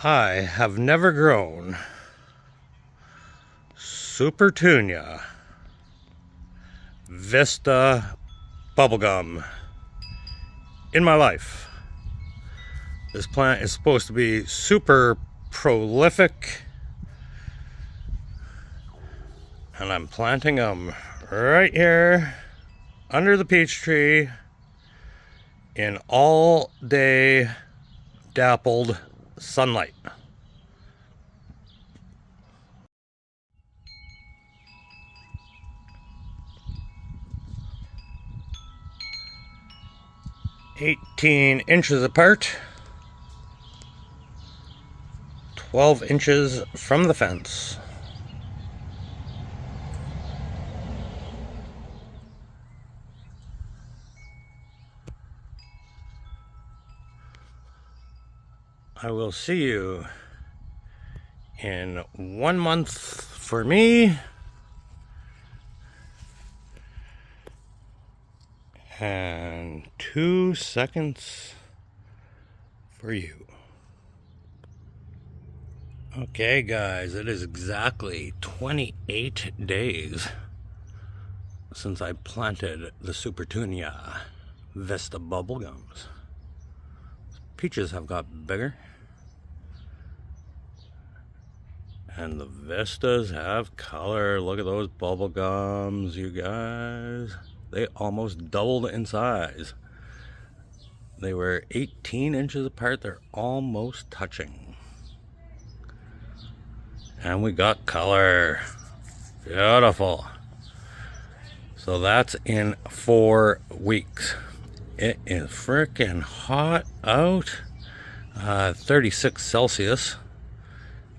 I have never grown Supertunia Vista Bubblegum in my life. This plant is supposed to be super prolific, and I'm planting them right here under the peach tree in all day dappled sunlight. "18 inches apart, 12 inches from the fence." I will see you in 1 month for me and 2 seconds for you. Okay guys, it is exactly 28 days since I planted the Supertunia Vista Bubble-gums. Peaches have got bigger, and the Vistas have color. Look at those bubble gums, you guys. They almost doubled in size. They were 18 inches apart. They're almost touching. And we got color. Beautiful. So that's in 4 weeks. It is freaking hot out. 36 Celsius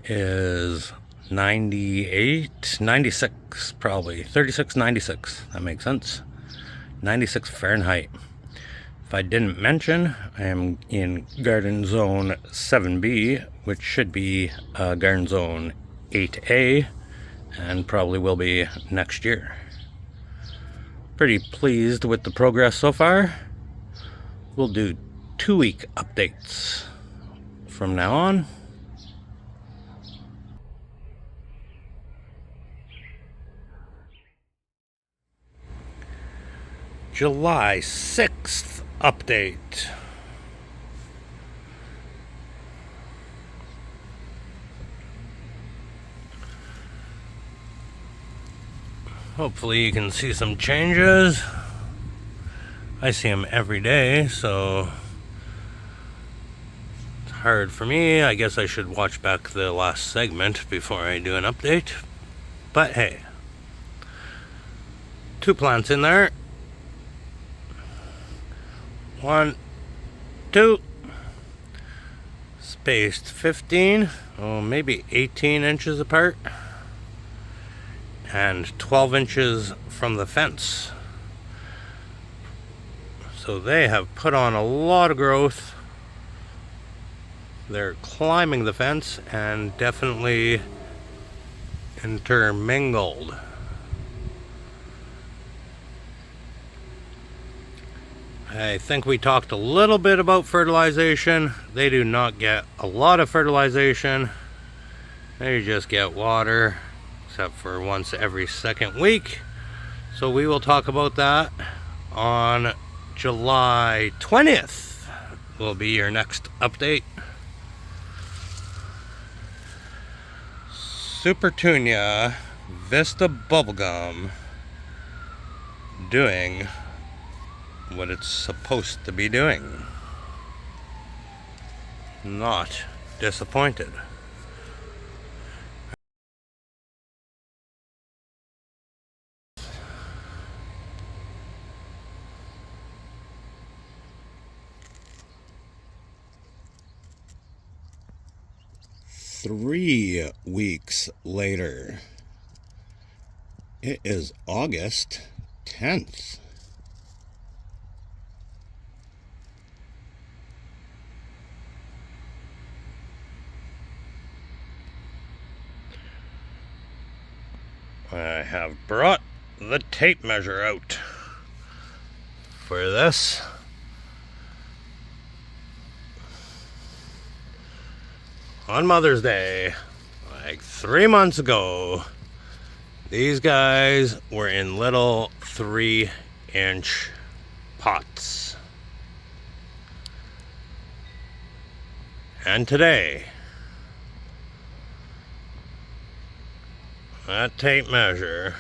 is 98, 96 probably. 36, 96. That makes sense. 96 Fahrenheit. If I didn't mention, I am in Garden Zone 7B, which should be Garden Zone 8A, and probably will be next year. Pretty pleased with the progress so far. We'll do 2-week updates from now on. July 6th update. Hopefully you can see some changes. I see them every day, so it's hard for me. I guess I should watch back the last segment before I do an update. But hey, 2 plants in there. 1, 2, spaced 15, oh maybe 18 inches apart, and 12 inches from the fence. So they have put on a lot of growth. They're climbing the fence and definitely intermingled. I think we talked a little bit about fertilization. They do not get a lot of fertilization. They just get water, except for once every 2nd week. So we will talk about that on July 20th. Will be your next update. Supertunia Vista Bubblegum doing what it's supposed to be doing. Not disappointed. Three weeks later, it is August 10th. I have brought the tape measure out for this. on Mother's Day, like 3 months ago, these guys were in little 3-inch pots. And today, that tape measure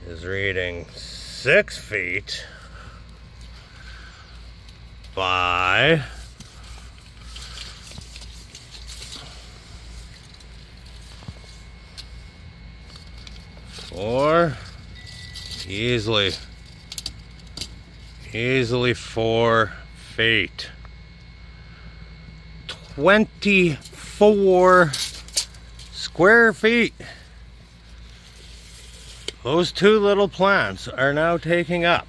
is reading 6 feet by 4, easily 4 feet. 24 square feet. Those 2 little plants are now taking up.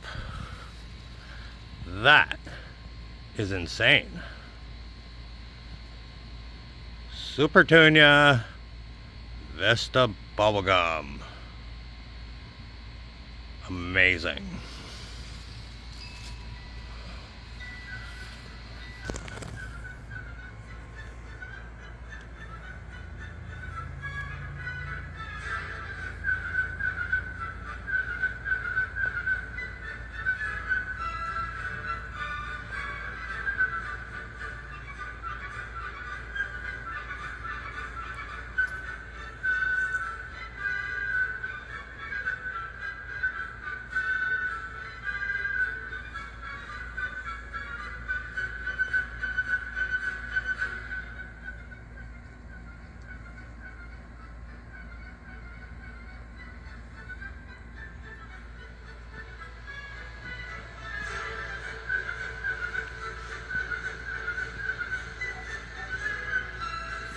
That is insane. Supertunia Vista Bubble-gum. Amazing.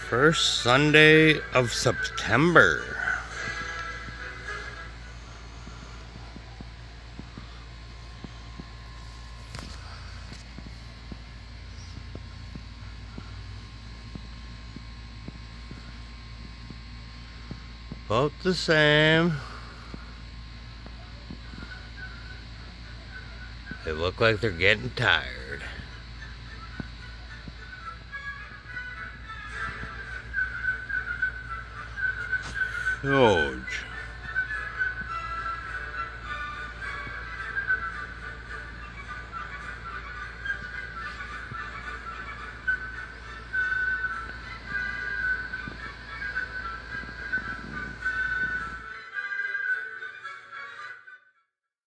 First Sunday of September. About the same. They look like they're getting tired. Huge.